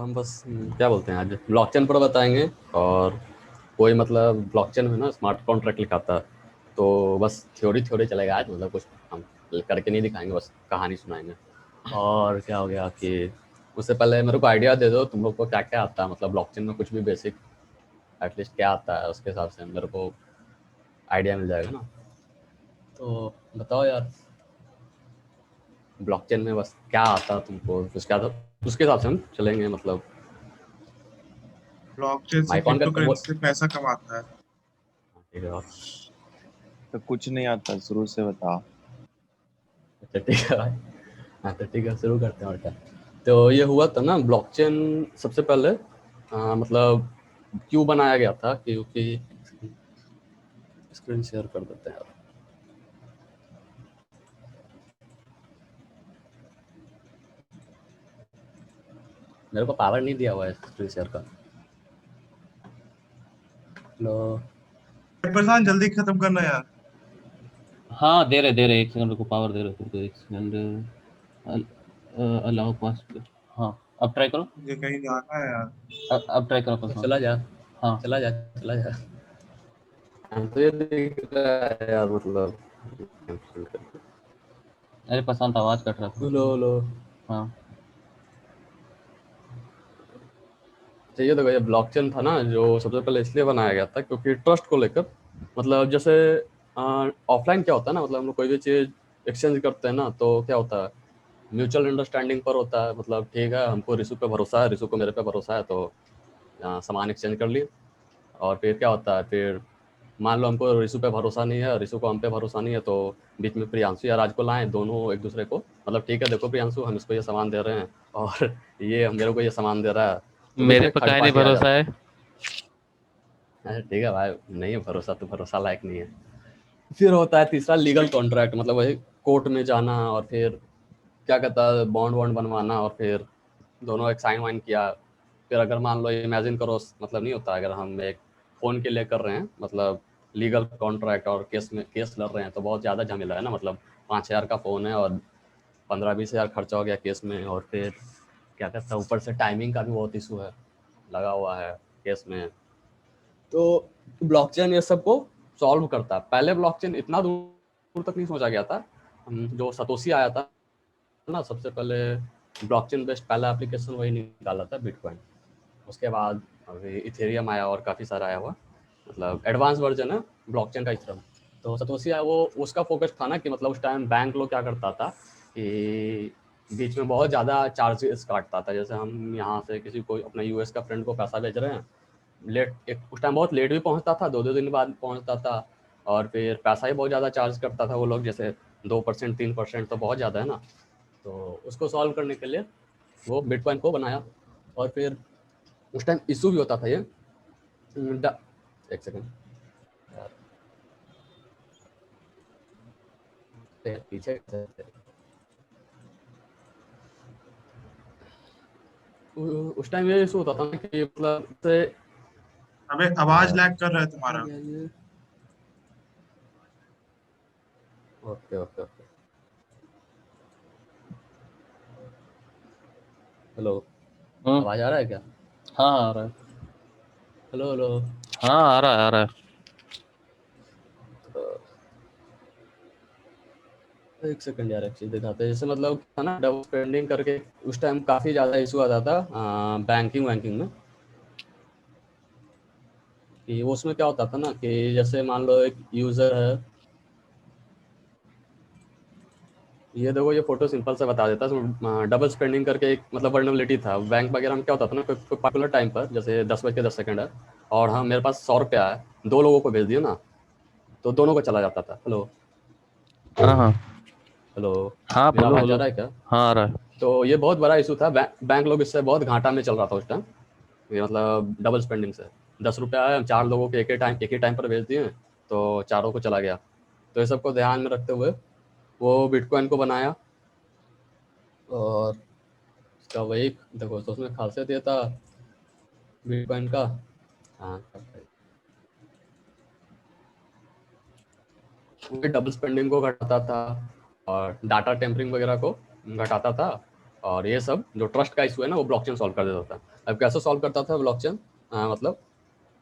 हम बस क्या बोलते हैं आज ब्लॉकचेन पर बताएंगे। और कोई मतलब ब्लॉकचेन में ना स्मार्ट कॉन्ट्रैक्ट लिखा था, तो बस थ्योरी थ्योरी चलेगा आज, मतलब कुछ हम करके नहीं दिखाएंगे, बस कहानी सुनाएंगे। और क्या हो गया कि उससे पहले मेरे को आइडिया दे दो, तुम लोग को क्या क्या आता है, मतलब ब्लॉकचेन में कुछ भी बेसिक एटलीस्ट क्या आता है, उसके हिसाब से मेरे को आइडिया मिल जाएगा ना। तो बताओ यार, ब्लॉकचेन में बस क्या आता है तुमको, कुछ क्या था उसके हिसाब से हम चलेंगे। मतलब ब्लॉकचेन से माइक ऑन क्रिप्टो करके वो, करेंसी से पैसा कमाता है। ठीक है। तो कुछ नहीं आता, शुरू से बता। अच्छा ठीक है भाई। हाँ तो ठीक है, शुरू करते हैं और क्या। तो ये हुआ था ना ब्लॉकचेन सबसे पहले मतलब क्यों बनाया गया था, क्योंकि स्क्रीन शेयर कर देते हैं यार। मेरे को पावर नहीं दिया हुआ है स्क्रीन शेयर का। लो। प्रशांत जल्दी खत्म करना यार। हाँ दे रहे 1 सेकंड को पावर दे रहे तुमको 1 सेकंड। Allow password. हाँ अब ट्राई करो। मुझे कहीं जाना है यार। अब ट्राई करो तो प्रशांत। चला जा, हाँ चला जा, चला जा। हाँ, तो ये दिख रहा है यार, मतलब अरे प्रशांत आवाज कट रहा था। लो लो। हाँ चाहिए देखो, ये ब्लॉकचेन था ना जो सबसे पहले इसलिए बनाया गया था क्योंकि ट्रस्ट को लेकर। मतलब जैसे ऑफलाइन क्या होता है ना, मतलब हम लोग कोई भी चीज़ एक्सचेंज करते हैं ना, तो क्या होता है म्यूचुअल अंडरस्टैंडिंग पर होता है। मतलब ठीक है, हमको रिशु पे भरोसा है, रिशु को मेरे पे भरोसा है, तो सामान एक्सचेंज कर लिए। और फिर क्या होता है, फिर मान लो हमको रिशु पे भरोसा नहीं है, रिशु को हम पे भरोसा नहीं है, तो बीच में प्रियांशु या राज को लाएं, दोनों एक दूसरे को मतलब ठीक है देखो प्रियांशु, हम इसको ये सामान दे रहे हैं और ये मेरे को ये सामान दे रहा है, तो बीच मेरे में पे थर्ड काहे नहीं पार्टी आ भरोसा जाता है। है। अरे ठीक है भाई, नहीं है भरोसा तो भरोसा लायक नहीं है। फिर होता है तीसरा लीगल कॉन्ट्रैक्ट, मतलब वही कोर्ट में जाना और फिर क्या कहता है बॉन्ड वॉन्ड बनवाना, और फिर दोनों एक साइन वाइन किया। फिर अगर मान लो इमेजिन करो, मतलब नहीं होता, अगर हम एक फ़ोन के लिए कर रहे हैं मतलब लीगल कॉन्ट्रैक्ट और केस लड़ रहे हैं, तो बहुत ज़्यादा झमेला है ना। मतलब 5,000 का फ़ोन है और 15-20 हज़ार खर्चा हो गया केस में, और फिर क्या कहता है ऊपर से टाइमिंग का भी बहुत इशू है लगा हुआ है केस में। तो ब्लॉकचेन ये सब को सॉल्व करता है। पहले ब्लॉकचेन इतना दूर तक नहीं सोचा गया था। जो सतोशी आया था ना, सबसे पहले ब्लॉकचेन बेस्ड पहला एप्लीकेशन वही निकाला था, बिटकॉइन। उसके बाद अभी इथेरियम आया और काफ़ी सारा आया हुआ, मतलब एडवांस वर्जन है ब्लॉकचेन का इथेरियम। तो सतोशी आया, वो उसका फोकस था ना कि मतलब उस टाइम बैंक लोग क्या करता था कि बीच में बहुत ज़्यादा चार्जेस काटता था। जैसे हम यहाँ से किसी को अपने यूएस का फ्रेंड को पैसा भेज रहे हैं, लेट एक उस टाइम बहुत लेट भी पहुँचता था, 2-2 दिन बाद पहुँचता था। और फिर पैसा ही बहुत ज़्यादा चार्ज करता था वो लोग, जैसे 2% 3%, तो बहुत ज़्यादा है ना। तो उसको सॉल्व करने के लिए वो बिटकॉइन को बनाया। और फिर उस टाइम इशू भी होता था ये एक सेकंड यार, पीछे उस टाइम ये इशू होता था ना कि मतलब से अबे आवाज लैग कर रहा है तुम्हारा। ये ओके ओके ओके। हेलो, हम्म। आवाज़ आ रहा है क्या? हाँ आ रहा है। Hello hello. हाँ आ रहा है आ रहा है। एक सेकंड यार, एक चीज़ दिखाते हैं। जैसे मतलब था ना डबल स्पेंडिंग करके, उस टाइम काफ़ी ज़्यादा इशू आता था बैंकिंग वैंकिंग में। कि वो उसमें क्या होता था ना कि जैसे मान लो एक यूज़र है, ये देखो ये फोटो सिंपल से बता देता है। डबल स्पेंडिंग करके एक मतलब वर्नेबिलिटी था बैंक वगैरह में। क्या होता था ना, कोई पर्टिकुलर टाइम पर जैसे 10:10 है और हाँ मेरे पास 100 रुपया है, 2 लोगों को भेज दिया ना, तो दोनों को चला जाता था। हेलो हाँ हाँ हेलो, हाँ मेरा बोलो आवाज़ जा बोलो। रहा है क्या? हाँ आ रहा है। तो ये बहुत बड़ा इशू था, बैंक लोग इससे बहुत घाटा में चल रहा था उस टाइम। ये मतलब डबल स्पेंडिंग से 10 रुपया है, 4 लोगों के एक ही टाइम पर भेज दिए, तो चारों को चला गया। तो ये सबको ध्यान में रखते हुए वो बिटकॉइन को बनाया। और इसका वही देखो, तो उसमें खासियत ये था बिटकॉइन का। हाँ, वो डबल स्पेंडिंग को घटाता था और डाटा टेम्परिंग वगैरह को घटाता था। और ये सब जो ट्रस्ट का इशू है ना वो ब्लॉकचेन सॉल्व कर देता था। अब कैसे सॉल्व करता था ब्लॉकचेन, मतलब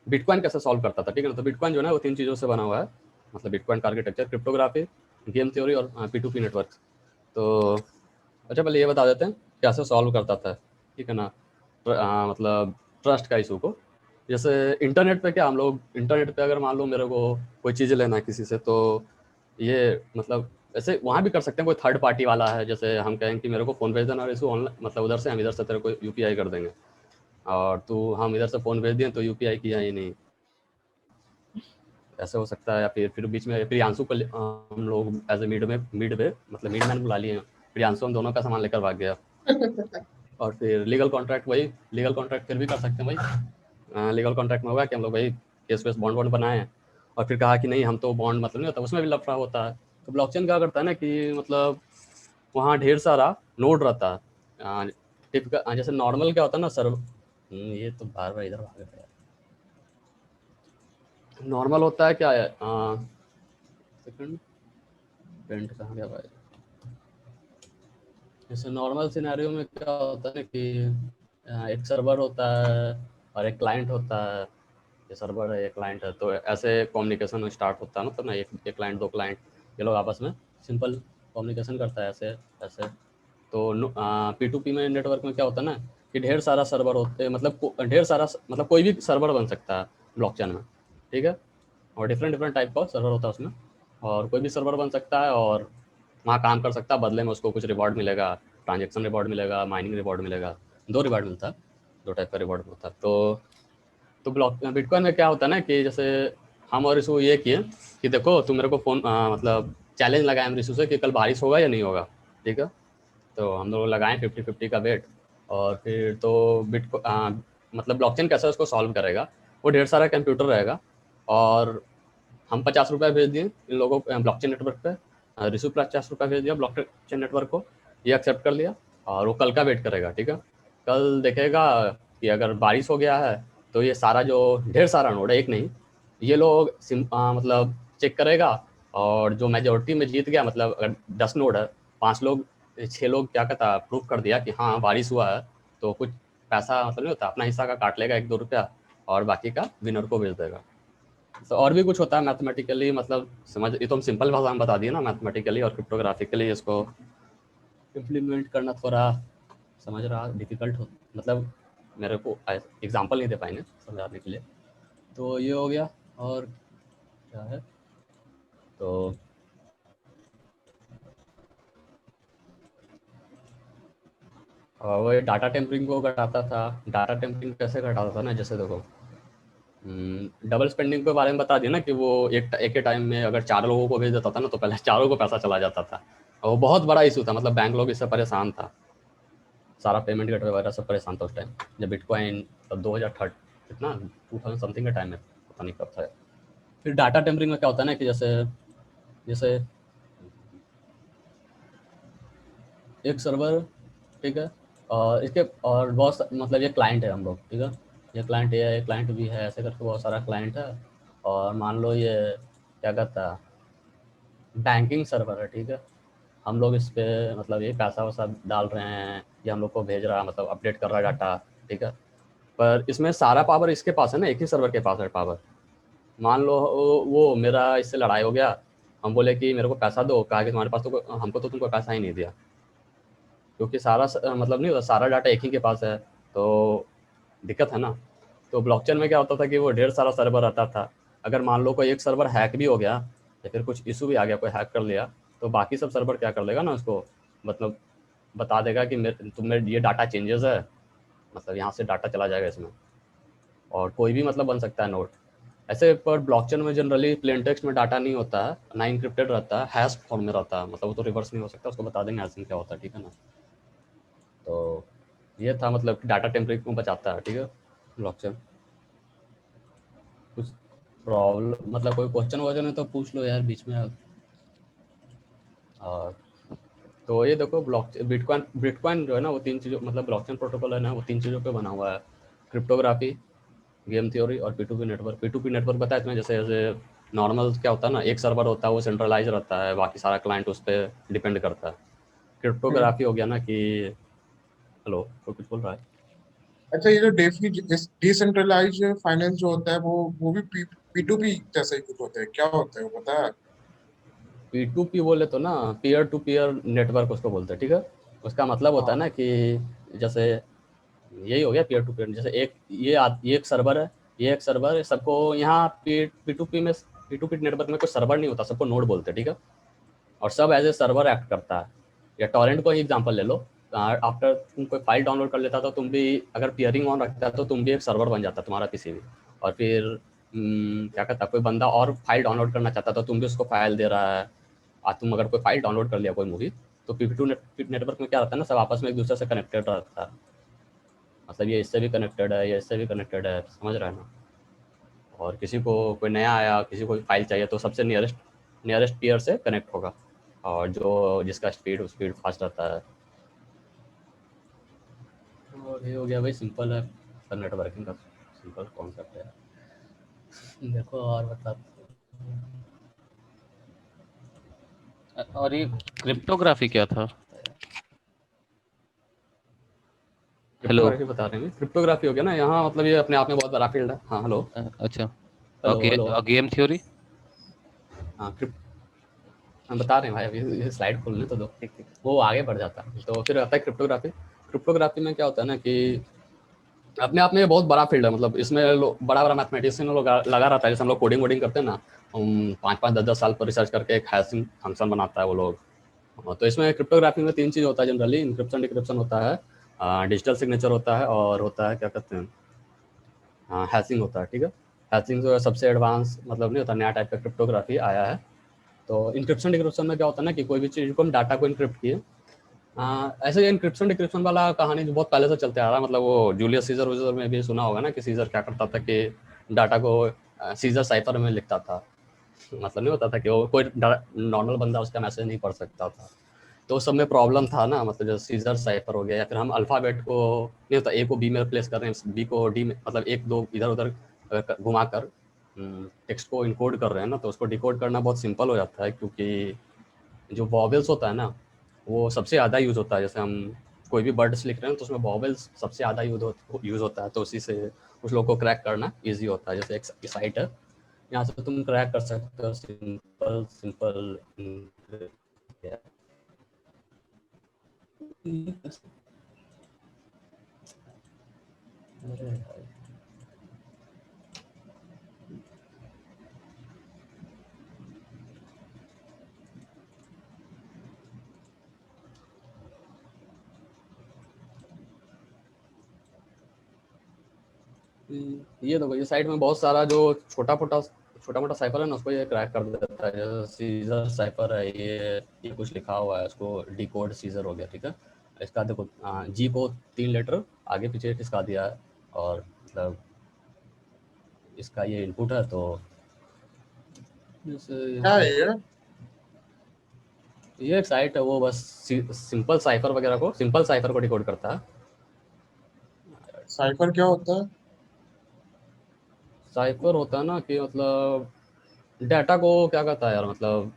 बिटकॉइन कैसे सॉल्व करता था, ठीक है ना। तो बिटकॉइन जो है वो 3 चीज़ों से बना हुआ है, मतलब बिटकॉइन का आर्किटेक्चर, क्रिप्टोग्राफी, गेम थ्योरी और P2P नेटवर्क। तो अच्छा पहले ये बता देते हैं कैसे सॉल्व करता था, ठीक है ना। मतलब ट्रस्ट का इशू को, जैसे इंटरनेट पे क्या हम लोग इंटरनेट पे अगर मान लो मेरे को कोई चीज़ लेना है किसी से, तो ये मतलब ऐसे वहाँ भी कर सकते हैं, कोई थर्ड पार्टी वाला है, जैसे हम कहें कि मेरे को फ़ोन भेज देना और इशू ऑनलाइन, मतलब उधर से हम इधर से तेरे को UPI कर देंगे, और तू हम इधर से फ़ोन भेज दिए तो UPI किया ही नहीं, ऐसे हो सकता है। या फिर बीच में प्रियांशु को हम लोग एज ए मिड वे मतलब मिड मैन बुला लिए, प्रियांशु हम दोनों का सामान लेकर भाग गया। और फिर लीगल कॉन्ट्रैक्ट, वही लीगल कॉन्ट्रैक्ट फिर भी कर सकते हैं भाई। लीगल कॉन्ट्रैक्ट में होगा कि हम लोग भाई केस वेस बॉन्ड वॉन्ड बनाए और फिर कहा कि नहीं हम तो बॉन्ड मतलब नहीं होता, उसमें भी लफड़ा होता है। तो ब्लॉकचेन क्या करता है ना कि मतलब वहाँ ढेर सारा नोड रहता है। टिपिकल जैसे नॉर्मल क्या होता है ना सर, ये तो बार बार इधर भाग रहा है। नॉर्मल होता है क्या है, सेकंड पेंट कहाँ गया भाई। जैसे नॉर्मल सिनेरियो में क्या होता है ना कि एक सर्वर होता है और एक क्लाइंट होता है, ये सर्वर है, एक क्लाइंट है, तो ऐसे कम्युनिकेशन स्टार्ट होता है, मतलब ना एक क्लाइंट, 2 क्लाइंट, ये लोग आपस में सिंपल कम्युनिकेशन करता है ऐसे ऐसे। तो P2P में नेटवर्क में क्या होता है ना कि ढेर सारा सर्वर होते हैं, मतलब ढेर सारा मतलब कोई भी सर्वर बन सकता है ब्लॉकचेन में, ठीक है। और डिफरेंट टाइप का सर्वर होता है उसमें, और कोई भी सर्वर बन सकता है और वहाँ काम कर सकता है, बदले में उसको कुछ रिवॉर्ड मिलेगा, ट्रांजेक्शन रिवॉर्ड मिलेगा, माइनिंग रिवॉर्ड मिलेगा, 2 रिवॉर्ड मिलता है, 2 टाइप का रिवॉर्ड होता है। तो बिटकॉइन में क्या होता है ना कि जैसे हम और रिशु ये किए कि देखो तुम मेरे को फ़ोन मतलब चैलेंज लगाए हम रिशु से कि कल बारिश होगा या नहीं होगा, ठीक है। तो हम लोग लगाए 50-50 का वेट, और फिर तो मतलब ब्लॉकचेन कैसे उसको सॉल्व करेगा, वो ढेर सारा कंप्यूटर रहेगा, और हम 50 रुपये भेज दिए इन लोगों को ब्लॉकचेन नेटवर्क पे, रिशु 50 रुपये भेज दिया ब्लॉकचेन नेटवर्क को, ये एक्सेप्ट कर लिया, और वो कल का वेट करेगा, ठीक है। कल देखेगा कि अगर बारिश हो गया है तो ये सारा जो ढेर सारा नोड है, एक नहीं, ये लोग मतलब चेक करेगा, और जो मेजोरिटी में जीत गया, मतलब अगर 10 नोड है, 5 लोग 6 लोग क्या कहता प्रूव कर दिया कि हाँ बारिश हुआ है, तो कुछ पैसा मतलब नहीं होता, अपना हिस्सा का काट लेगा 1-2 रुपया, और बाकी का विनर को भेज देगा। तो और भी कुछ होता है मैथमेटिकली, मतलब समझ, ये तो हम सिंपल भाषा में बता दिए ना, मैथमेटिकली और क्रिप्टोग्राफिकली इसको इम्प्लीमेंट करना थोड़ा समझ रहा डिफिकल्ट हो, मतलब मेरे को एग्जांपल नहीं दे पाएंगे समझाने के लिए। तो ये हो गया, और क्या है, तो वो डाटा टेम्परिंग को घटाता था। डाटा टेम्परिंग कैसे घटाता था ना, जैसे देखो डबल स्पेंडिंग के बारे में बता दिया ना कि वो एक के टाइम में अगर 4 लोगों को भेज देता था ना, तो पहले 4 को पैसा चला जाता था, और वो बहुत बड़ा इशू था, मतलब बैंक लोग इससे परेशान था, सारा पेमेंट गेटवे वगैरह सब परेशान था उस टाइम जब बिटकॉइन तब 2003 कितना 2000 समथिंग का टाइम है, पता नहीं कब था। फिर डाटा टेम्परिंग में क्या होता है ना कि जैसे जैसे एक सर्वर, ठीक है, और इसके और बहुत मतलब ये क्लाइंट है हम लोग, ठीक है, ये क्लाइंट ए है, ये क्लाइंट बी है, ऐसे करके बहुत सारा क्लाइंट है, और मान लो ये क्या कहता है बैंकिंग सर्वर है, ठीक है। हम लोग इस पे मतलब ये पैसा वैसा डाल रहे हैं, ये हम लोग को भेज रहा है, मतलब अपडेट कर रहा है डाटा, ठीक है। पर इसमें सारा पावर इसके पास है ना, एक ही सर्वर के पास है पावर। मान लो वो मेरा इससे लड़ाई हो गया, हम बोले कि मेरे को पैसा दो, कहा कि तुम्हारे पास तो हमको तो तुमको पैसा ही नहीं दिया, क्योंकि सारा मतलब नहीं होता, सारा डाटा एक ही के पास है, तो दिक्कत है ना। तो ब्लॉकचेन में क्या होता था कि वो ढेर सारा सर्वर रहता था, अगर मान लो कोई एक सर्वर हैक भी हो गया या फिर कुछ इशू भी आ गया, कोई हैक कर लिया, तो बाकी सब सर्वर क्या कर लेगा ना उसको, मतलब बता देगा कि तुम्हें ये डाटा चेंजेस है, मतलब यहाँ से डाटा चला जाएगा इसमें, और कोई भी मतलब बन सकता है नोट ऐसे। पर ब्लॉकचेन में जनरली प्लेन टेक्स्ट में डाटा नहीं होता है, ना इंक्रिप्टेड रहता है, हैश फॉर्म में रहता है, मतलब वो तो रिवर्स नहीं हो सकता, उसको बता देंगे हैशिंग क्या होता है, ठीक है ना। तो ये था मतलब डाटा टेम्परिंग को बचाता है, ठीक है ब्लॉकचेन। कुछ प्रॉब्लम मतलब कोई क्वेश्चन वोश्चन है तो पूछ लो यार बीच में आप। और तो ये देखो बिटकॉइन बिटकॉइन जो है ना वो 3 चीज़ों मतलब ब्लॉकचेन प्रोटोकॉल है ना वो 3 चीज़ों पे बना हुआ है, क्रिप्टोग्राफी, गेम थ्योरी और P2P नेटवर्क। P2P नेटवर्क बताया तुम्हें, जैसे जैसे नॉर्मल क्या होता है ना, एक सर्वर होता है वो सेंट्रलाइज रहता है, बाकी सारा क्लाइंट उस पर डिपेंड करता है। क्रिप्टोग्राफी हो गया ना कि हेलो, कोई कुछ बोल रहा है? अच्छा, ये जो डेफी डिसेंट्रलाइज फाइनेंस जो होता है वो भी P2P जैसा ही कुछ होता है, क्या होता है वो पता है? P2P बोले तो ना, पीयर टू पीयर नेटवर्क उसको बोलते हैं, ठीक है। उसका मतलब होता है हाँ ना कि जैसे यही हो गया पीयर टू पीयर। जैसे ये एक सर्वर है, ये एक सर्वर है, सबको यहाँ P2P नेटवर्क में कोई सर्वर नहीं होता, सबको नोड बोलते हैं, ठीक है। और सब एज ए सर्वर एक्ट करता है। या टॉरेंट को ही एग्जांपल ले लो। आफ्टर तुम कोई फाइल डाउनलोड कर लेता तो तुम भी, अगर पियरिंग ऑन रखता तो तुम भी एक सर्वर बन जाता तुम्हारा पीसी भी। और फिर क्या कहता, कोई बंदा और फाइल डाउनलोड करना चाहता तो तुम भी उसको फाइल दे रहा है। तुम अगर कोई फाइल डाउनलोड कर लिया कोई मूवी, तो P2 नेटवर्क में क्या रहता है ना, सब आपस में एक दूसरे से कनेक्टेड रहता है। मतलब ये इससे भी कनेक्टेड है, ये इससे भी कनेक्टेड है, समझ रहा है ना। और किसी को कोई नया आया, किसी को फाइल चाहिए तो सबसे नियरेस्ट पीयर से कनेक्ट होगा, और जो जिसका स्पीड फास्ट रहता है। और ये हो गया भाई, सिंपल है सर, नेटवर्किंग का सिंपल कॉन्सेप्ट है। देखो और बता। और ये क्रिप्टोग्राफी क्या था? हेलो। क्रिप्टोग्राफी बता रहे हैं, क्रिप्टोग्राफी हो गया ना यहाँ, मतलब ये अपने आप में बहुत बड़ा फील्ड है। हाँ हेलो। अच्छा। Hello okay, hello. Game theory. हाँ हम बता रहे हैं भाई, अभी ये स्लाइड खोलने तो दो, ठीक ठीक। वो आगे बढ़ जाता है। तो फिर आता है क्रिप्टोग्राफी। क्रिप्टोग्राफी में क्या होता है ना कि अपने आप में ये बहुत बड़ा फील्ड है। मतलब इसमें बड़ा बड़ा मैथमेटिशियन लोग लगा रहता है। जैसे हम लोग कोडिंग वोडिंग करते हैं ना, 5-5, 10-10 साल पर रिसर्च करके एक हैशिंग फंक्शन बनाता है वो लोग। तो इसमें क्रिप्टोग्राफी में 3 चीज़ होता है जनरली। इंक्रिप्शन डिक्रिप्शन होता है, डिजिटल सिग्नेचर होता है, और होता है क्या कहते हैं, हैशिंग होता है, ठीक है। हैशिंग जो है सबसे एडवांस, मतलब नहीं होता, नया टाइप का क्रिप्टोग्राफी आया है। तो इंक्रिप्शन डिक्रिप्शन में क्या होता है ना कि कोई भी चीज़ को हम डाटा को इंक्रिप्ट किए। ऐसे इंक्रिप्शन डिक्रिप्शन वाला कहानी जो बहुत पहले से चलते आ रहा है। मतलब वो जूलियस सीजर वूजर में भी सुना होगा ना कि सीजर क्या करता था कि डाटा को सीजर साइफर में लिखता था। मतलब नहीं होता था कि वो कोई नॉर्मल बंदा उसका मैसेज नहीं पढ़ सकता था। तो उस सब में प्रॉब्लम था ना। मतलब जैसे सीजर साइफर हो गया, या फिर हम अल्फ़ाबेट को नहीं होता, ए को बी में रिप्लेस कर रहे हैं, बी को डी में, मतलब एक दो इधर उधर घुमा कर टेक्स्ट को इनकोड कर रहे हैं ना, तो उसको डिकोड करना बहुत सिंपल हो जाता है। क्योंकि जो वॉवेल्स होता है ना, वो सबसे ज़्यादा यूज़ होता है। जैसे हम कोई भी वर्ड्स लिख रहे हैं तो उसमें वॉवेल्स सबसे ज़्यादा यूज़ होता है। तो उसी से उस लोग को क्रैक करना ईजी होता है। जैसे एक साइट है, यहाँ से तुम क्रैक कर सकते हो सिंपल सिंपल। ये देखो, ये साइट में बहुत सारा जो छोटा मोटा साइफर है ना, उसको ये क्रैक कर देता है। जैसे सीजर साइफर है, ये कुछ लिखा हुआ है, उसको डिकोड सीजर हो गया, ठीक है। इसका देखो, जी को 3 लेटर आगे पीछे खिसका दिया है। और मतलब इसका ये इनपुट है। तो जैसे क्या यहाँ है ये? ये एक साइट है, वो बस सिंपल साइफर को डिकोड करता है। साइफर क्या होता है? साइफर होता है ना कि मतलब डाटा को क्या कहता है यार, मतलब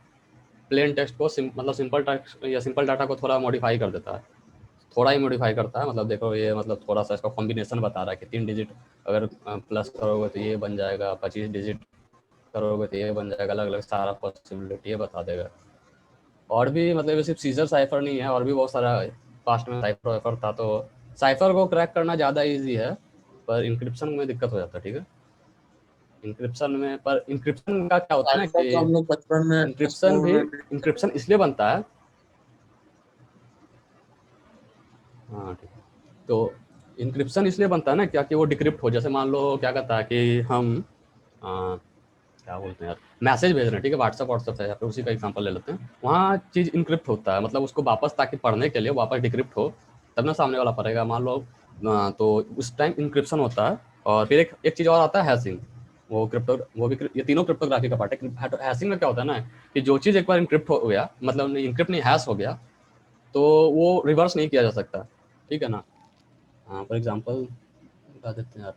प्लेन टेक्स्ट को मतलब सिंपल टेक्स्ट या सिंपल डाटा को थोड़ा मॉडिफाई कर देता है। थोड़ा ही मॉडिफाई करता है। मतलब देखो, ये मतलब थोड़ा सा इसका कॉम्बिनेशन बता रहा है कि 3 डिजिट अगर प्लस करोगे तो ये बन जाएगा, 25 डिजिट करोगे तो ये बन जाएगा, अलग अलग सारा पॉसिबिलिटी ये बता देगा। और भी मतलब ये सिर्फ सीजर साइफर नहीं है, और भी बहुत सारा पास्ट में साइफर वाइफर था। तो साइफर को क्रैक करना ज़्यादा ईजी है, पर इंक्रिप्शन में दिक्कत हो जाता है, ठीक है। इंक्रिप्शन का क्या होता है ना साइफर कि तो हम लोग बचपन में इंक्रिप्शन स्कूल भी में भी इंक्रिप्शन इसलिए बनता है। हाँ ठीक है। तो इंक्रिप्शन इसलिए बनता है ना क्या, कि वो डिक्रिप्ट हो। जैसे मान लो क्या कहता है कि हम क्या बोलते हैं यार, मैसेज भेज रहे हैं, ठीक है, व्हाट्सअप है, या फिर उसी का एग्जांपल ले लेते हैं। वहाँ चीज़ इनक्रिप्ट होता है, मतलब उसको वापस ताकि पढ़ने के लिए वापस डिक्रिप्ट हो, तब ना सामने वाला पढ़ेगा, मान लो। तो उस टाइम इंक्रिप्शन होता है। और फिर एक चीज़ और आता है, हैशिंग। वो भी ये तीनों क्रिप्टोग्राफी का पार्ट है। हैशिंग में क्या होता है ना कि जो चीज़ एक बार इंक्रिप्ट हो गया, मतलब इंक्रिप्ट नहीं, हैश हो गया, तो वो रिवर्स नहीं किया जा सकता, ठीक है ना। फॉर एग्जांपल बता देते हैं यार।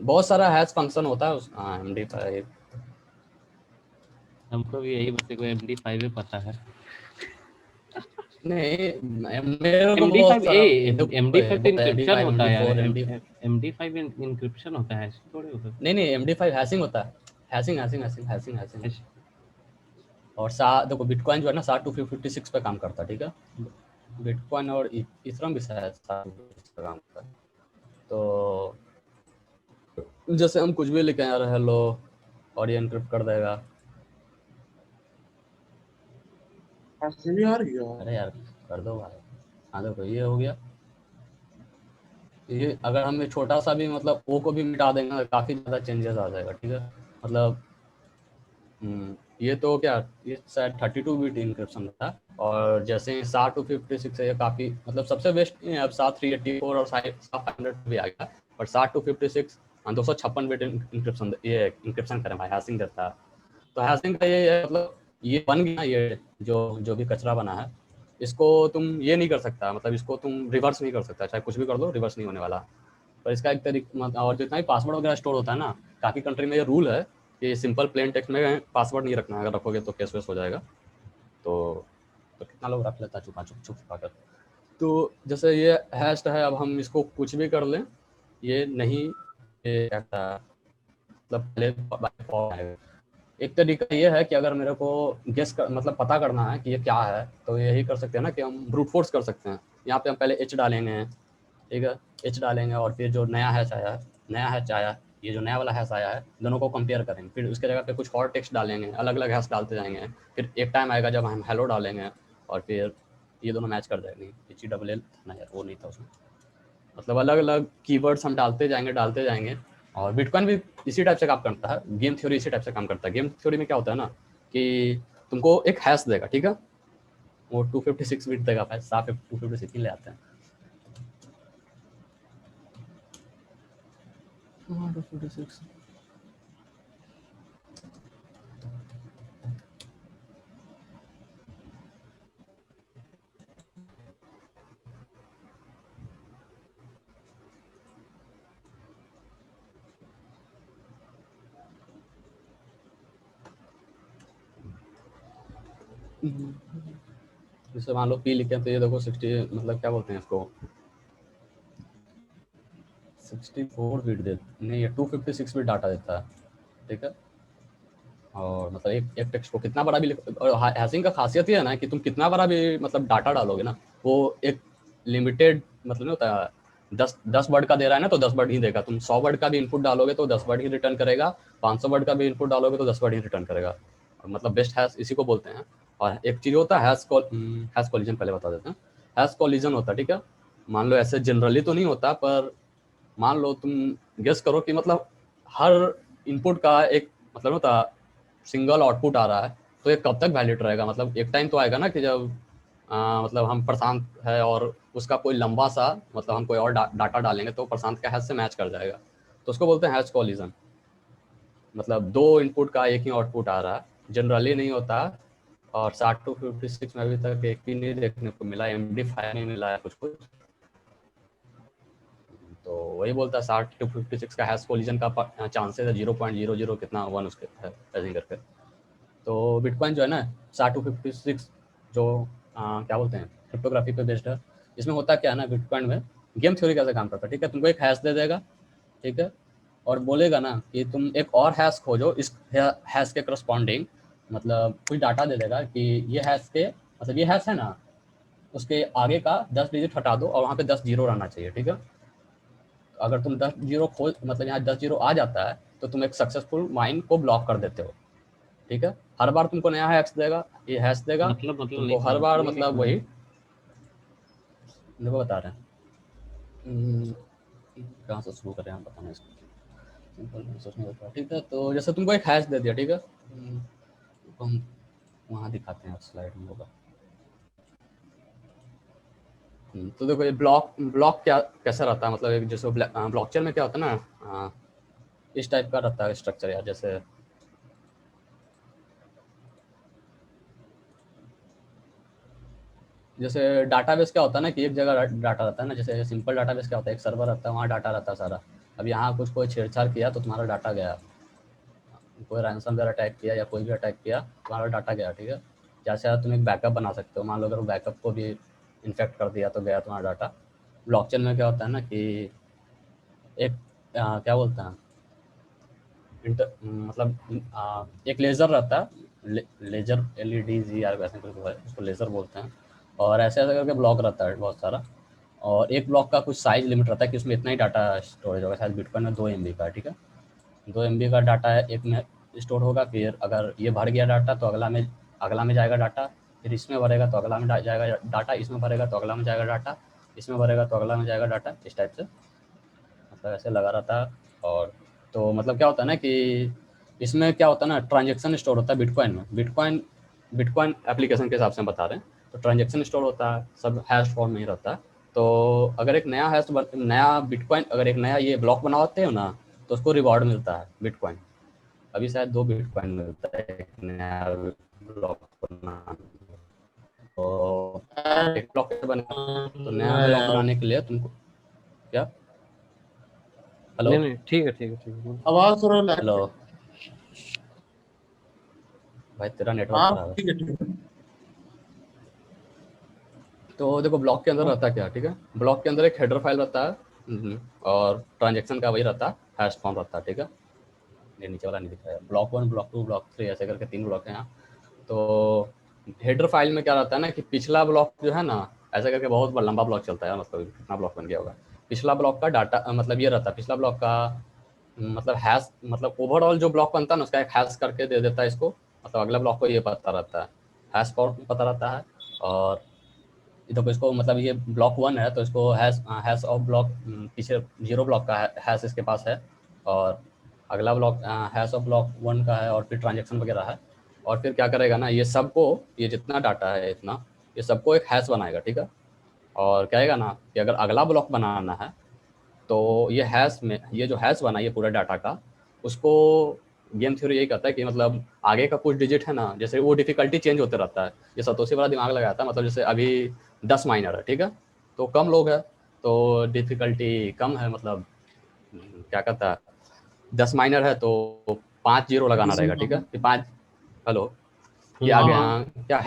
बहुत सारा हैश फंक्शन होता है उस MD5। हमको भी यही बस एक MD5 पता है। नहीं मेरे को बहुत MD5 सारा MD5 इंक्रिप्शन होता है यार, MD4 MD5 इंक्रिप्शन होता है, ऐसे थोड़ी होता है। नहीं MD5 हैशिंग होता है, हैशिंग। और देखो बिटकॉइन जो है ना SHA-256 पे काम करता है, ठीक है। बिटकॉइन और इथेरियम भी शायद SHA-256 पे काम करता है। तो जैसे हम कुछ भी लिखे यार हेलो और ये एनक्रिप्ट कर देगा। ऐसे भी आ रही है। अरे यार कर दो भाई। हाँ देखो ये हो गया। ये अगर हम छोटा सा भी मतलब ओ को भी मिटा देंगे ना काफ़ी ज़्यादा चेंजेस आ जाएगा, ठीक है। मतलब ये तो क्या, ये शायद 32 बिट इंक्रिप्शन था। और जैसे SHA-256 है ये काफ़ी मतलब सबसे बेस्ट नहीं है, अब SHA-384 और SHA-500 भी आ गया, पर SHA-256 256 बिट इंक्रिप्शन ये इंक्रिप्शन करे भाई, हैशिंग करता है। तो हैशिंग का ये है मतलब ये बन गया, ये जो भी कचरा बना है इसको तुम ये नहीं कर सकता, मतलब इसको तुम रिवर्स नहीं कर सकता, चाहे कुछ भी कर दो रिवर्स नहीं होने वाला। पर इसका एक तरीका और जितना भी पासवर्ड वगैरह स्टोर होता है ना, काफ़ी कंट्री में ये रूल है कि सिंपल प्लेन टेक्स्ट में पासवर्ड नहीं रखना, अगर रखोगे तो केस वेस हो जाएगा। तो कितना लोग रख लेता है छुप छुपा कर। तो जैसे ये हैश्ड है, अब हम इसको कुछ भी कर लें ये नहीं ये कहता है, मतलब पहले बाय फॉर्म आएगा। एक तरीका ये है कि अगर मेरे को मतलब पता करना है कि ये क्या है, तो यही कर सकते हैं ना कि हम ब्रूट फोर्स कर सकते हैं। यहाँ पे हम पहले H डालेंगे, ठीक है, H डालेंगे और फिर जो नया हैश आया ये जो नया वाला हैश आया है दोनों को कंपेयर करेंगे, फिर उसके जगह पे कुछ और टेक्स्ट डालेंगे, अलग अलग हैश डालते जाएंगे। फिर एक टाइम आएगा जब हम हेलो डालेंगे और फिर ये दोनों मैच कर जाएंगे। HELL ना यार वो नहीं था उसमें, मतलब अलग अलग कीवर्ड्स हम डालते जाएंगे। और बिटकॉइन भी इसी टाइप से काम करता है, गेम थ्योरी इसी टाइप से काम करता है। गेम थ्योरी में क्या होता है ना कि तुमको एक हैश देगा, ठीक है, वो 256 बिट देगा भाई, 256 ही ले आते हैं। 256 जैसे मान लो पी लिखे तो ये देखो 60 मतलब क्या बोलते हैं इसको 64 बिट दे नहीं, ये 256 बिट डाटा देता है, ठीक है। और मतलब एक टेक्स्ट को कितना बड़ा भी और हैशिंग का खासियत ये है ना कि तुम कितना बड़ा भी मतलब डाटा डालोगे ना, वो एक लिमिटेड मतलब नहीं होता है, 10 वर्ड का दे रहा है ना तो 10 वर्ड ही देगा। तुम 100 वर्ड का भी इनपुट डालोगे तो 10 वर्ड ही रिटर्न करेगा, 500 वर्ड का भी इनपुट डालोगे तो 10 वर्ड ही रिटर्न करेगा। और मतलब बेस्ट हैश इसी को बोलते हैं। और एक चीज़ होता है हैश कॉलिजन, पहले बता देते हैं। हैश कॉलिजन होता है, ठीक है। मान लो ऐसे जनरली तो नहीं होता, पर मान लो तुम गेस करो कि मतलब हर इनपुट का एक मतलब होता सिंगल आउटपुट आ रहा है, तो ये कब तक वैलिड रहेगा। मतलब एक टाइम तो आएगा ना कि जब मतलब हम प्रशांत है और उसका कोई लंबा सा मतलब हम कोई और डाटा डालेंगे तो प्रशांत का हैश से मैच कर जाएगा, तो उसको बोलते हैं हैश कॉलिजन। मतलब दो इनपुट का एक ही आउटपुट आ रहा है, जनरली नहीं होता। और SHA-256 में अभी तक एक भी नहीं देखने को मिला, MD5 में मिला है कुछ कुछ। तो वही बोलता है SHA-256 का हैश कॉलिजन का चांसेस है 0.00 कितना 1 उसके है ऐसे करके। तो बिटकॉइन जो है ना SHA-256 जो क्या बोलते हैं क्रिप्टोग्राफी पे बेस्ड है। इसमें होता क्या है ना, बिटकॉइन में गेम थ्योरी कैसे काम करता है, ठीक है। तुमको एक हैश दे देगा, ठीक है, और बोलेगा ना कि तुम एक और हैश खोजो इस हैश के करस्पॉन्डिंग, मतलब कुछ डाटा दे देगा कि ये हैश के मतलब ये हैश है ना उसके आगे का 10 डिजिट हटा दो और वहाँ पे 10 जीरो रहना चाहिए, ठीक है। अगर तुम 10 जीरो खोज मतलब यहाँ 10 जीरो आ जाता है तो तुम एक सक्सेसफुल माइन को ब्लॉक कर देते हो, ठीक है। हर बार तुमको नया हैश देगा, ये हैश देगा मतलब तुमको नहीं हर समझ बार में। मतलब वही देखो बता रहे हैं। कहाँ से शुरू करें हम बताना इसको, सिंपल सोचने का, ठीक है। तो जैसे तुमको एक हैश दे दिया, ठीक है, तो हम वहाँ दिखाते हैं स्लाइड में होगा। तो देखो ये ब्लॉक क्या कैसा रहता है, मतलब एक जैसे ब्लॉकचेन में क्या होता है ना इस टाइप का रहता है स्ट्रक्चर यार। जैसे डाटाबेस क्या होता है ना कि एक जगह डाटा रहता है ना, जैसे सिंपल डाटाबेस क्या होता है एक सर्वर रहता है, वहाँ डाटा रहता है सारा। अब यहाँ कुछ कोई छेड़छाड़ किया तो तुम्हारा डाटा गया, कोई रैंसमवेयर अटैक किया या कोई भी अटैक किया तुम्हारा डाटा गया, ठीक है। जैसे तुम एक बैकअप बना सकते हो, मान लो अगर बैकअप को भी इन्फेक्ट कर दिया तो गया तुम्हारा डाटा। ब्लॉकचेन में क्या होता है ना कि एक क्या बोलते हैं मतलब एक लेज़र रहता है, लेजर LEDZR वैसे कुछ है, उसको लेज़र बोलते हैं। और ऐसे ऐसे करके ब्लॉक रहता है बहुत सारा, और एक ब्लॉक का कुछ साइज लिमिट रहता है कि उसमें इतना ही डाटा स्टोरेज होगा। शायद बिटकॉइन में 2 MB का है, ठीक है, 2 MB का डाटा है एक में स्टोर होगा। फिर अगर ये भर गया डाटा तो अगला में जाएगा डाटा, फिर इसमें भरेगा तो अगला में जाएगा डाटा, इसमें भरेगा तो अगला में जाएगा डाटा, इसमें भरेगा तो अगला में जाएगा डाटा, इस टाइप से मतलब ऐसे लगा रहता है। और तो मतलब क्या होता है ना कि इसमें क्या होता है ना, ट्रांजेक्शन स्टोर होता है बिटकॉइन में। बिटकॉइन एप्लीकेशन के हिसाब से हम बता रहे हैं, तो ट्रांजेक्शन स्टोर होता है, सब हैश फॉर्म में ही रहता है। तो अगर एक नया बिटकॉइन, अगर एक नया ये ब्लॉक बनाते हो ना, तो उसको रिवॉर्ड मिलता है बिटकॉइन। अभी शायद 2 बिटकॉइन मिलता है एक नया ब्लॉक बनाने। तो एक ब्लॉक बना, तो नया ब्लॉक बनाने के लिए तुमको क्या, हेलो नहीं ठीक है ठीक है ठीक है। आवाज थोड़ा लैग हेलो है। भाई तेरा नेटवर्क हाँ खराब है। ठीक है ठीक है। तो देखो ब्लॉक के अंदर रहता है क्या, ठीक है, ब्लॉक के अंदर एक हेडर फाइल रहता है, और ट्रांजेक्शन का वही रहता है, हैश फॉर्म रहता है, ठीक है। ये नीचे वाला नहीं दिख रहा है, ब्लॉक 1 ब्लॉक 2 ब्लॉक 3 ऐसे करके 3 ब्लॉक हैं यहाँ। तो हेडर फाइल में क्या रहता है ना कि पिछला ब्लॉक जो है ना, ऐसे करके बहुत लंबा ब्लॉक चलता है, मतलब कितना ब्लॉक बन गया होगा। पिछला ब्लॉक का डाटा मतलब ये रहता है, पिछला ब्लॉक का मतलब हैश, मतलब ओवरऑल जो ब्लॉक बनता है ना उसका एक हैश करके दे देता है इसको, मतलब अगला ब्लॉक को ये पता रहता है, हैश फॉर्म पता रहता है। और देखो इसको मतलब ये ब्लॉक 1 है तो इसको हैश ऑफ ब्लॉक, पीछे 0 ब्लॉक का हैश इसके पास है, और अगला ब्लॉक हैश ऑफ ब्लॉक 1 का है, और फिर ट्रांजेक्शन वगैरह है। और फिर क्या करेगा ना, ये सबको, ये जितना डाटा है इतना, ये सबको एक हैश बनाएगा, ठीक है। और कहेगा ना कि अगर अगला ब्लॉक बनाना है तो ये हैश में, ये जो हैश बना ये पूरे डाटा का, उसको गेम थ्योरी यही कहता है कि मतलब आगे का कुछ डिजिट है ना, जैसे वो डिफिकल्टी चेंज होते रहता है। ये सतोशी बड़ा दिमाग लगाया था, मतलब जैसे अभी 10 माइनर है, ठीक है, तो कम लोग है तो डिफिकल्टी कम है, मतलब क्या कहता है 10 माइनर है तो 5 जीरो लगाना रहेगा, ठीक है, कि 5 हेलो ये आगे क्या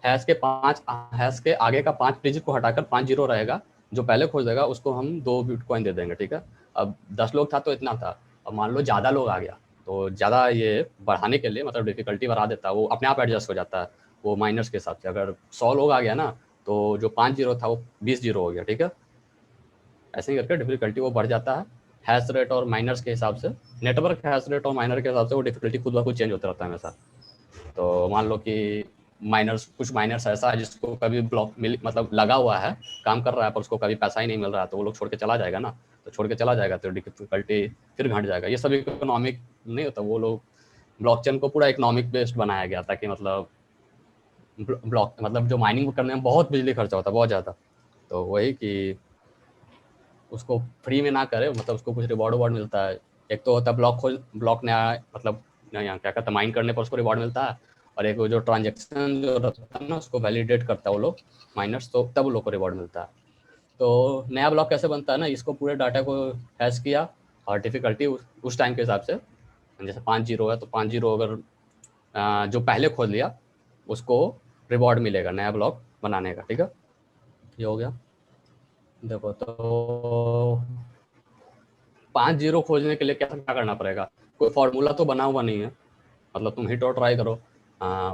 हैश के 5 हैश के आगे का 5 डिजिट को हटाकर 5 जीरो रहेगा, जो पहले खोज देगा उसको हम 2 बिटकॉइन दे देंगे, ठीक है। अब 10 लोग था तो इतना था, अब मान लो ज़्यादा लोग आ गया तो ज़्यादा ये बढ़ाने के लिए मतलब डिफिकल्टी बढ़ा देता है, वो अपने आप एडजस्ट हो जाता है वो माइनर्स के हिसाब से। अगर 100 लोग आ गया ना तो जो 5 जीरो था वो 20 जीरो हो गया, ठीक है। ऐसे ही करके डिफिकल्टी वो बढ़ जाता है हैश रेट और माइनर्स के हिसाब से, नेटवर्क हैश रेट और माइनर के हिसाब से वो डिफिकल्टी खुद ब खुद चेंज होता रहता है हमेशा। तो मान लो कि कुछ माइनर्स ऐसा है जिसको कभी ब्लॉक मिल मतलब लगा हुआ है, काम कर रहा है पर उसको कभी पैसा ही नहीं मिल रहा है, तो वो लोग छोड़ के चला जाएगा ना, तो छोड़ के चला जाएगा तो डिफिकल्टी फिर घट जाएगा। ये सब इकोनॉमिक नहीं होता, वो लोग ब्लॉकचेन को पूरा इकोनॉमिक बेस्ड बनाया गया ताकि मतलब ब्लॉक मतलब जो माइनिंग करने में बहुत बिजली खर्चा होता है बहुत ज़्यादा, तो वही कि उसको फ्री में ना करे, मतलब उसको कुछ रिवॉर्ड मिलता है। एक तो होता है ब्लॉक नया मतलब यहाँ क्या कहता है माइन करने पर उसको रिवॉर्ड मिलता है, और एक वो जो ट्रांजेक्शन जो रहता है ना उसको वैलिडेट करता है वो लोग माइनर्स, तो तब वो लोग को रिवॉर्ड मिलता है। तो नया ब्लॉक कैसे बनता है ना, इसको पूरे डाटा को हैश किया और डिफिकल्टी उस टाइम के हिसाब से, जैसे 5 जीरो है तो 5 जीरो अगर जो पहले खोल लिया उसको रिवॉर्ड मिलेगा नया ब्लॉक बनाने का, ठीक है। ये हो गया। देखो तो 5 जीरो खोजने के लिए क्या करना पड़ेगा, कोई फॉर्मूला तो बना हुआ नहीं है, मतलब तुम हिट और ट्राई करो।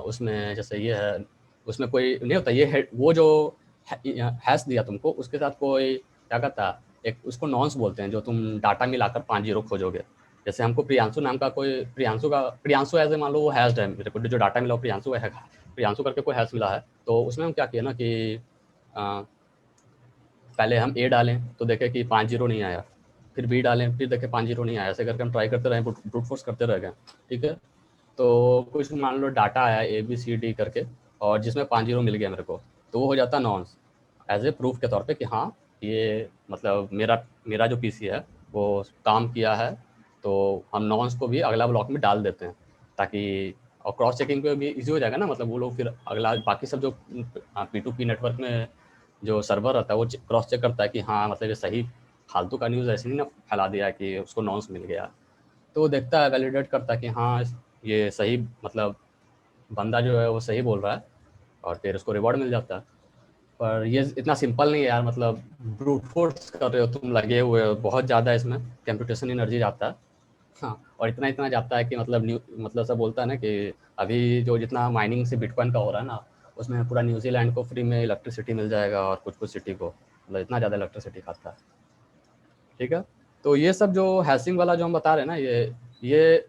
उसमें जैसे ये है, उसमें कोई नहीं होता, ये है वो जो हैश दिया तुमको उसके साथ कोई क्या कहता है, एक उसको नॉन्स बोलते हैं, जो तुम डाटा मिलाकर 5 जीरो खोजोगे। जैसे हमको प्रियांशु नाम का कोई प्रियांशु ऐसे मान लो वो हैश है मेरे को, जो डाटा मिला प्रियांशु है, प्रियांशु करके कोई हैश मिला है, तो उसमें हम क्या किए ना कि पहले हम ए डालें तो देखें कि 5 जीरो नहीं आया, फिर बी डालें फिर देखें 5 जीरो नहीं आया, ऐसे करके हम ट्राई करते रहे, ब्रूट फोर्स करते रह गए, ठीक है। तो कुछ मान लो डाटा आया ABCD करके और जिसमें 5 जीरो मिल गया मेरे को, तो वो हो जाता नॉन्स एज ए प्रूफ के तौर पे कि हाँ ये मतलब मेरा जो PC है वो काम किया है, तो हम नॉन्स को भी अगला ब्लॉक में डाल देते हैं ताकि, और क्रॉस चेकिंग पे भी इजी हो जाएगा ना, मतलब वो लोग फिर अगला बाकी सब जो P2P नेटवर्क में जो सर्वर रहता है वो क्रॉस चेक करता है कि हाँ मतलब ये सही, फालतू का न्यूज़ ऐसे नहीं ना फैला दिया कि उसको नॉन्स मिल गया, तो वो देखता है वैलिडेट करता है कि हाँ ये सही, मतलब बंदा जो है वो सही बोल रहा है, और फिर उसको रिवॉर्ड मिल जाता है। पर ये इतना सिंपल नहीं है यार, मतलब ब्रूट फोर्स कर रहे हो तुम, लगे हुए हो, बहुत ज़्यादा इसमें कंप्यूटेशन एनर्जी जाता है। हाँ, और इतना जाता है कि मतलब सब बोलता है ना कि अभी जो जितना माइनिंग से बिटकॉइन का हो रहा है ना, उसमें पूरा न्यूजीलैंड को फ्री में इलेक्ट्रिसिटी मिल जाएगा और कुछ सिटी को, मतलब इतना ज़्यादा इलेक्ट्रिसिटी खाता है। ठीक है, तो ये सब जो हैशिंग वाला जो हम बता रहे हैं ना,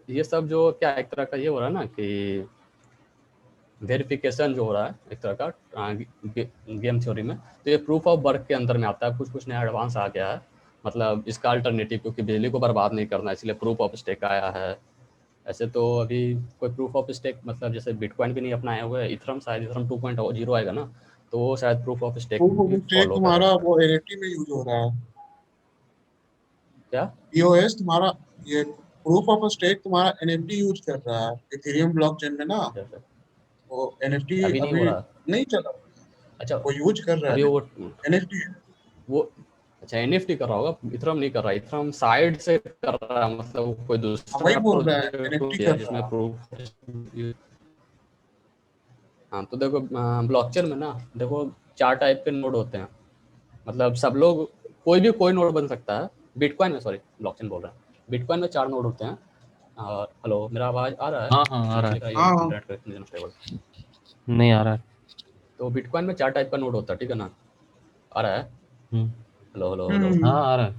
ये सब जो क्या एक तरह का ये हो रहा है ना कि वेरिफिकेशन जो हो रहा है एक तरह का गेम थ्योरी में, तो ये प्रूफ ऑफ वर्क के अंदर में आता है। कुछ नया एडवांस आ गया है, मतलब इसका अल्टरनेटिव, क्योंकि बिजली को बर्बाद नहीं करना, इसलिए प्रूफ ऑफ स्टेक आया है। ऐसे तो अभी कोई प्रूफ ऑफ स्टेक मतलब जैसे बिटकॉइन भी नहीं अपनाए हुए है, इथरम शायद इथरम 2.0 आएगा ना, तो वो शायद प्रूफ ऑफ स्टेक प्रूफ भी ऑफ स्टेक फॉलो तुम्हारा करेगा। वो एनएफटी में यूज हो रहा है। क्या? पीओएस तुम्हारा, ये प्रूफ ऑफ स्टेक तुम्हारा एनएफटी यूज कर रहा है इथेरियम ब्लॉकचेन में ना। जैसे वो एनएफटी अभी नहीं हो अभी रहा। नहीं चला, अच्छा, वो यूज कर रहा है अभी ना वो एनएफटी। वो अच्छा एनएफटी कर रहा होगा, इथरम नहीं कर रहा, इथरम साइड से कर रहा है, मतलब कोई वही दूसरा बोल रहा है प्रोजेक्ट एनएफटी है कर रहा जिसमें है। प्रूफ। हाँ, तो देखो ब्लॉकचेन में ना, देखो 4 टाइप के नोड होते हैं, मतलब सब लोग, कोई नोड बन सकता है बिटकॉइन में, सॉरी ब्लॉकचेन बोल रहा है। बिटकॉइन में 4 नोड होते हैं। और हेलो, मेरा आवाज़ आ रहा है? हाँ आ रहा मुझे है। लगा ये हाँ हाँ। Internet connection stable. नहीं आ रहा है। तो बिटकॉइन में 4 टाइप का नोड होता है, ठीक है ना? आ रहा है? हम्म, हेलो हेलो हेलो हम्म। हाँ आ रहा है।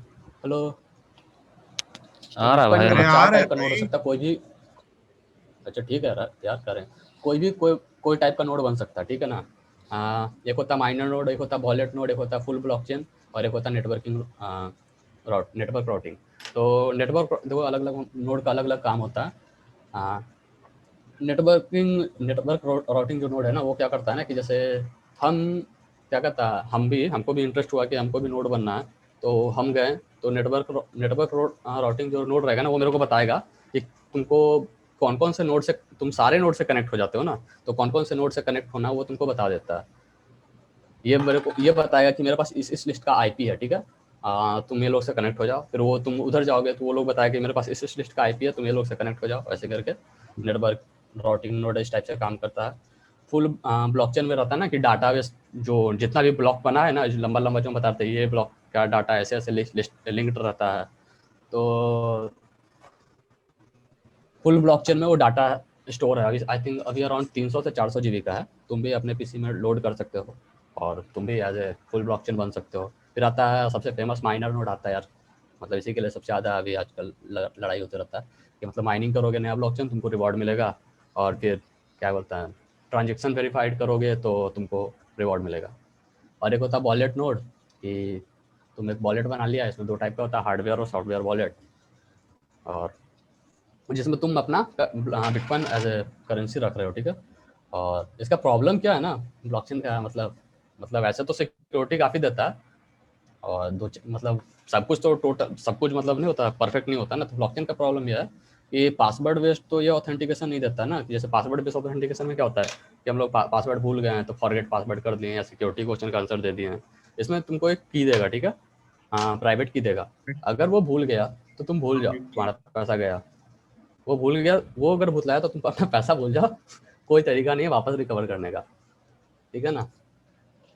हेलो। तो आ रहा है बिटकॉइन भाई, में आ अरे देखो रहा आ 4 रहा है टाइप का नोड हो भाई। सकता है, कोई भी। अच्छा ठीक है यार करें। कोई टाइप का नोड बन सकता है, ठीक है ना? एक होता है माइनर नोड, एक होता है वॉलेट नोड, एक होता है फुल ब्लॉकचेन, और एक होता है नेटवर्क राउटिंग। तो नेटवर्क देखो, अलग अलग नोड का अलग अलग काम होता है। नेटवर्क राउटिंग जो नोड है ना, वो क्या करता है ना कि जैसे हम क्या कहता है, हमको भी इंटरेस्ट हुआ कि हमको भी नोड बनना है, तो हम गए, तो नेटवर्क राउटिंग जो नोड रहेगा ना, वो मेरे को बताएगा कि तुमको कौन कौन से नोड से, तुम सारे नोड से कनेक्ट हो जाते हो ना, तो कौन कौन से नोड से कनेक्ट होना वो तुमको बता देता है। ये मेरे को ये बताएगा कि मेरे पास इस लिस्ट का आईपी है, ठीक है, तुम ये लोग से कनेक्ट हो जाओ। फिर वो तुम उधर जाओगे तो वो लोग बताएगा कि मेरे पास इस लिस्ट का आईपी है, तुम ये लोग से कनेक्ट हो जाओ, ऐसे करके नेटवर्क राउटिंग नोड इस टाइप से काम करता है। फुल ब्लॉकचेन में रहता है ना कि डाटाबेस, जो जितना भी ब्लॉक बना है ना, लंबा लंबा जो बताते हैं, ये ब्लॉक का डाटा ऐसे ऐसे लिस्ट लिंक्ड रहता है। तो फुल ब्लॉकचेन में वो डाटा स्टोर है, आई थिंक अभी अराउंड 300 से 400 जीबी का है। तुम भी अपने पीसी में लोड कर सकते हो और तुम भी एज ए फुल ब्लॉकचेन बन सकते हो। फिर आता है सबसे फेमस माइनर नोड आता है यार, मतलब इसी के लिए सबसे ज़्यादा अभी आजकल लड़ाई होते रहता है कि मतलब माइनिंग करोगे नया ब्लॉकचेन, तुमको रिवॉर्ड मिलेगा, और फिर क्या बोलता है, ट्रांजेक्शन वेरीफाइड करोगे तो तुमको रिवॉर्ड मिलेगा। और एक होता है वॉलेट नोड, कि तुम एक वॉलेट बना लिया, इसमें 2 टाइप का होता है, हार्डवेयर और सॉफ्टवेयर वॉलेट, और जिसमें तुम अपना बिटकॉइन एज ए करेंसी रख रहे हो, ठीक है। और इसका प्रॉब्लम क्या है ना, ब्लॉकचेन का मतलब ऐसे तो सिक्योरिटी काफ़ी देता है, और मतलब सब कुछ तो टोटल सब कुछ मतलब नहीं होता, परफेक्ट नहीं होता ना। तो ब्लॉकचेन का प्रॉब्लम यह है कि पासवर्ड बेस्ड तो ये ऑथेंटिकेशन नहीं देता ना। जैसे पासवर्ड बेस्ड ऑथेंटिकेशन में क्या होता है कि हम लोग पासवर्ड भूल गए हैं तो फॉरगेट पासवर्ड कर दिए, या सिक्योरिटी क्वेश्चन का आंसर दे दिए हैं। इसमें तुमको एक की देगा, ठीक है, प्राइवेट की देगा। अगर वो भूल गया तो तुम भूल जाओ, तुम्हारा पैसा गया। वो भूल गया, वो अगर भुतलाया तो तुम अपना पैसा भूल जाओ, कोई तरीका नहीं है वापस रिकवर करने का, ठीक है ना।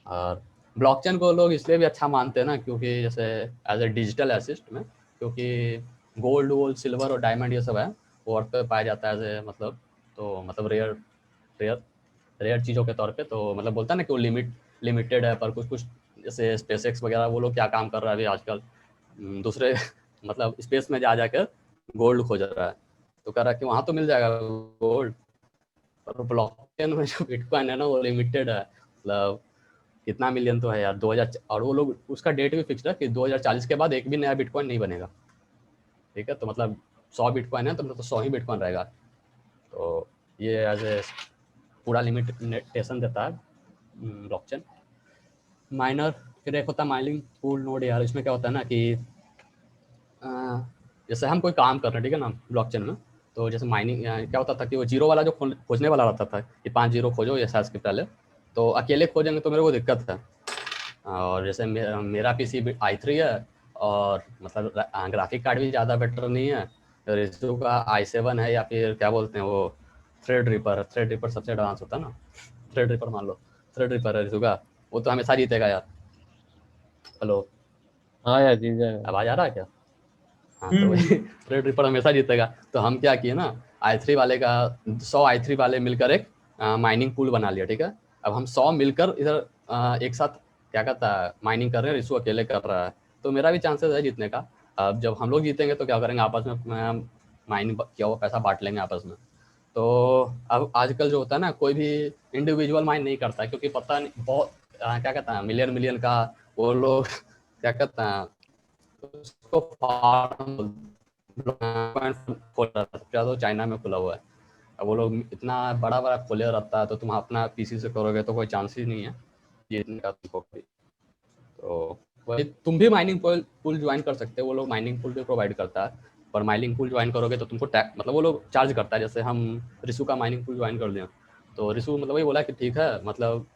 और ब्लॉकचेन को लोग इसलिए भी अच्छा मानते हैं ना, क्योंकि जैसे एज ए डिजिटल एसिस्ट में, क्योंकि गोल्ड सिल्वर और डायमंड ये सब है, वो अर्थ पे पाया जाता है एज ए मतलब, तो मतलब रेयर रेयर चीज़ों के तौर पे। तो मतलब बोलता है ना कि वो लिमिटेड है, पर कुछ जैसे स्पेसएक्स वगैरह वो लोग क्या काम कर रहा है अभी आजकल, दूसरे मतलब स्पेस में जाकर गोल्ड खोज रहा है। तो कह रहा है कि वहाँ तो मिल जाएगा गोल्ड, पर ब्लॉकचेन में जो बिटकॉइन है ना, वो लिमिटेड है, मतलब कितना मिलियन तो है यार, 2000, और वो लोग उसका डेट भी फिक्स है कि 2040 के बाद एक भी नया बिटकॉइन नहीं बनेगा, ठीक है। तो मतलब 100 बिटकॉइन है तो मतलब 100 ही बिटकॉइन रहेगा। तो ये एज ए पूरा लिमिटेशन देता है ब्लॉकचेन। माइनर, फिर एक होता है माइनिंग पूल नोड यार। इसमें क्या होता है ना कि जैसे हम कोई काम कर रहे हैं, ठीक है ना, ब्लॉकचेन में, तो जैसे माइनिंग क्या होता था कि वो जीरो वाला जो खोजने वाला रहता था कि 5 जीरो खोजो ये साइज के पहले, तो अकेले खोजेंगे तो मेरे को दिक्कत है। और जैसे मेरा पीसी i3 है, और मतलब ग्राफिक कार्ड भी ज़्यादा बेटर नहीं है, रिजू का i7 है, या फिर क्या बोलते हैं वो थ्रेड रिपर सबसे एडवांस होता है ना, थ्रेड रिपर मान लो। थ्रेड रिपर है रिसु का, वो तो हमेशा जीतेगा यार। हेलो, हाँ यार जीत जाएगा। आवाज आ रहा है क्या? हाँ तो वही थ्रेड रिपर हमेशा जीतेगा। तो हम क्या किए ना, i3 वाले का 100 i3 वाले मिलकर एक माइनिंग पूल बना लिया, ठीक है। अब हम 100 मिलकर इधर एक साथ क्या कहता है माइनिंग कर रहे हैं, रिसु अकेले कर रहा है, तो मेरा भी चांसेस है जीतने का। अब जब हम लोग जीतेंगे तो क्या करेंगे, आपस में माइनिंग किया हुआ पैसा बांट लेंगे आपस में। तो अब आजकल जो होता है ना, कोई भी इंडिविजुअल माइन नहीं करता है, क्योंकि पता नहीं बहुत क्या कहता है मिलियन मिलियन का वो लोग क्या कहता है उसको फार्म खोला रहता तो चाइना में खुला हुआ है। अब वो लोग इतना बड़ा बड़ा खोले रहता है, तो तुम अपना पीसी से करोगे तो कोई चांस ही नहीं है जीतने का तुमको भी। तो वही तुम भी माइनिंग पूल ज्वाइन कर सकते हो, वो लोग माइनिंग पूल भी प्रोवाइड करता है। पर माइनिंग पूल ज्वाइन करोगे तो तुमको टैक्स मतलब वो लोग चार्ज करता है। जैसे हम रिसु का माइनिंग पूल ज्वाइन कर दिया, तो रिसु मतलब वही बोला कि ठीक है, मतलब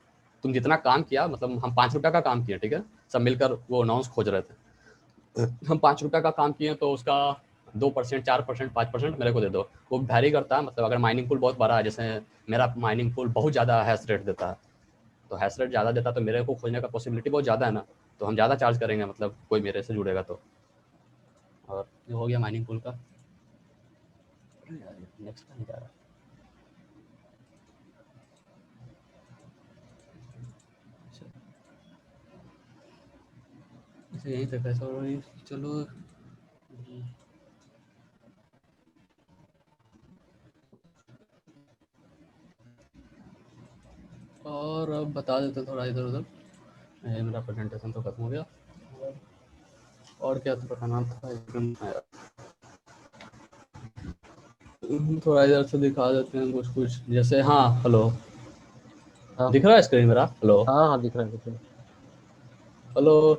तुम जितना काम किया, मतलब हम 5 रुपये का काम किए, ठीक है, सब मिलकर वो अनाउंस खोज रहे थे, हम 5 रुपये का काम किए तो उसका 2%, 4%, 5% मेरे को दे दो। वो वैरी करता है, मतलब अगर माइनिंग पूल बहुत बड़ा है, जैसे मेरा माइनिंग पूल बहुत ज़्यादा हैश रेट देता है, तो हैश रेट ज़्यादा देता है तो मेरे को खोजने का पॉसिबिलिटी बहुत ज़्यादा है ना, तो हम ज़्यादा चार्ज करेंगे, मतलब कोई मेरे से जुड़ेगा तो। और ये हो गया माइनिंग पूल का। नेक्स्ट नहीं जा रहा। अच्छा, यही तक है, चलो। और अब बता देते थोड़ा इधर उधर। मेरा प्रेजेंटेशन तो खत्म हो गया, और क्या तो बताना था एकदम थोड़ा इधर से दिखा देते हैं कुछ कुछ, जैसे हाँ हेलो, हाँ दिख रहा है स्क्रीन मेरा? हेलो हाँ हाँ दिख रहा है दिख रहा है। हेलो,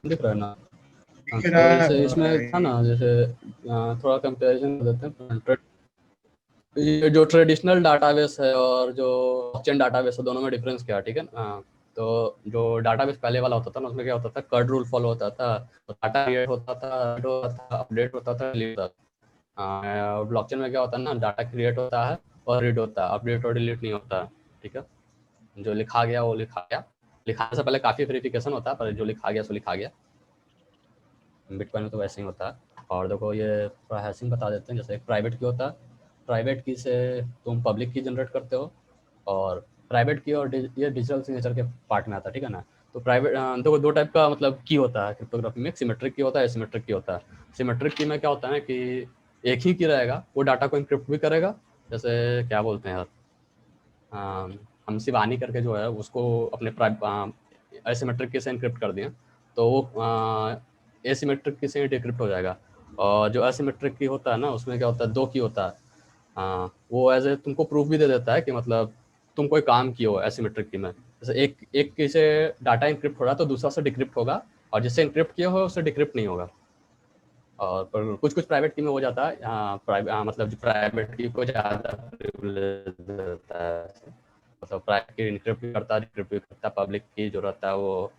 दिख रहा है ना? हाँ, दिख तो रहा जैसे है इसमें था भाई। ना, जैसे थोड़ा कंपैरिजन कर देते हैं। ये जो ट्रेडिशनल डाटाबेस है और जो ब्लॉकचेन डाटाबेस है, दोनों में डिफरेंस क्या है, ठीक है ना? तो जो डाटाबेस पहले वाला होता था ना, उसमें क्या होता था, कर्ड रूल फॉलो होता था, तो डाटा क्रिएट होता था, अपडेट होता था, डिलीट होता था। ब्लॉकचेन में क्या होता है ना, डाटा क्रिएट होता है और रीड होता है, अपडेट और डिलीट नहीं होता है, ठीक है। जो लिखा गया वो लिखा गया, लिखाने से पहले काफ़ी वेरिफिकेशन होता है, पर जो लिखा गया सो लिखा गया। बिटकॉइन में तो वैसे ही होता है। और देखो ये थोड़ा हैशिंग बता देते हैं, जैसे एक प्राइवेट की होता है, प्राइवेट की से तुम पब्लिक की जनरेट करते हो, और प्राइवेट की और ये डिजिटल सिग्नेचर के पार्ट में आता है, ठीक है ना। तो प्राइवेट देखो दो टाइप का मतलब की होता है क्रिप्टोग्राफी में, सिमेट्रिक की होता है, एसिमेट्रिक की होता है। सिमेट्रिक की में क्या होता है ना कि एक ही की रहेगा, वो डाटा को इनक्रिप्ट भी करेगा, जैसे क्या बोलते हैं यार, हम शिवानी करके जो है उसको अपने एसिमेट्रिक की से इनक्रिप्ट कर दिए, तो वो एसिमेट्रिक की से डिक्रिप्ट हो जाएगा। और जो एसिमेट्रिक की होता है ना, उसमें क्या होता है, दो की होता है। वो एज ए तुमको प्रूफ भी दे देता है कि मतलब तुम कोई काम किए हो एसिमेट्रिक की में। जैसे एक की से डाटा इनक्रिप्ट हो रहा है तो दूसरा से डिक्रिप्ट होगा, और जिससे इनक्रिप्ट किया हो उससे डिक्रिप्ट नहीं होगा। और पर कुछ कुछ प्राइवेट की में हो जाता है, मतलब जो प्राइवेट की को ज़्यादा प्रिविलेज देता है, मतलब प्राइवेट की इनक्रिप्ट भी करता है, डिक्रिप्ट भी करता है, पब्लिक की जो रहता है वो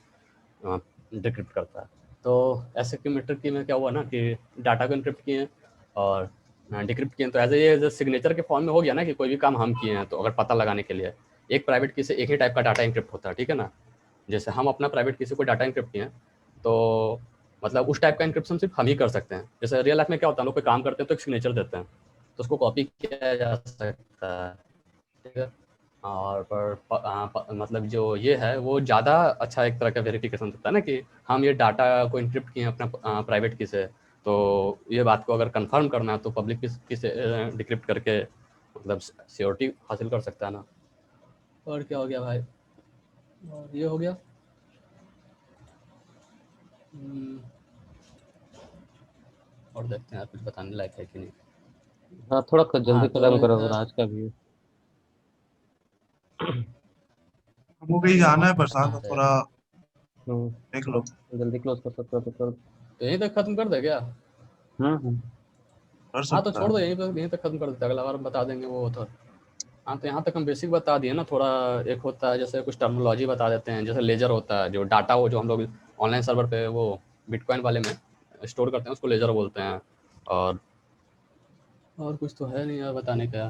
डिक्रिप्ट करता है। तो ऐसे की मीट्रिक की में क्या हुआ ना कि डाटा को इनक्रिप्ट किए और डिक्रिप्ट किए, तो ऐसे ये सिग्नेचर के फॉर्म में हो गया ना कि कोई भी काम हम किए हैं तो अगर पता लगाने के लिए एक प्राइवेट की से एक ही टाइप का डाटा इनक्रिप्ट होता है, ठीक है ना। जैसे हम अपना प्राइवेट की से कोई डाटा इनक्रिप्ट किए हैं, तो मतलब उस टाइप का इनक्रिप्शन सिर्फ हम ही कर सकते हैं। जैसे रियल लाइफ में क्या होता है, हम लोग कोई काम करते हैं तो एक सिग्नेचर देते हैं, तो उसको कॉपी किया जा सकता है, ठीक है। और मतलब जो ये है वो ज़्यादा अच्छा एक तरह का वेरिफिकेशन होता है ना कि हम ये डाटा को इनक्रिप्ट किए हैं अपना प्राइवेट की से, तो ये बात को अगर कंफर्म करना है तो पब्लिक की से डिक्रिप्ट करके मतलब सिक्योरिटी हासिल कर सकता है ना। और क्या हो गया भाई, और ये हो गया। और देखते हैं कुछ बताने लायक है कि नहीं। हाँ थोड़ा हाँ जल्दी तो खत्म करो फिर आज का भी। हमको कहीं जाना है प्रशांत, तो हाँ थोड़ा हम्म, देख लो। जल्दी क्लोज कर सकते हो तो कर। तो यहीं तक खत्म कर दे क्या? हम्म। कर हाँ तो सकता छोड़ है। दो, यहीं तक खत्म कर देते, अगला बार बता देंगे वो तो। हाँ तो यहाँ तक हम बेसिक बता दिए ना थोड़ा। एक होता है जैसे कुछ टर्मिनोलॉजी बता देते हैं, जैसे लेजर होता है, जो डाटा वो जो हम लोग ऑनलाइन सर्वर पे वो बिटकॉइन वाले में स्टोर करते हैं उसको लेजर बोलते हैं। और कुछ तो है नहीं यार बताने का।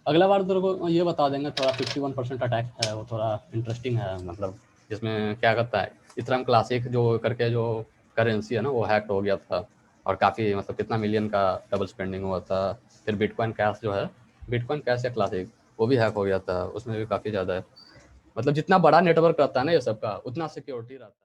अगला बार तेरे को ये बता देंगे, थोड़ा 51% अटैक है वो, थोड़ा इंटरेस्टिंग है, मतलब जिसमें क्या करता है, इथेरियम क्लासिक जो करके जो करेंसी है ना वो हैक हो गया था, और काफ़ी मतलब कितना मिलियन का डबल स्पेंडिंग हुआ था। फिर बिटकॉइन कैश जो है, बिटकॉइन कैश या क्लासिक, वो भी हैक हो गया था, उसमें भी काफ़ी ज़्यादा है। मतलब जितना बड़ा नेटवर्क रहता है ना ये सबका, उतना सिक्योरिटी रहता है।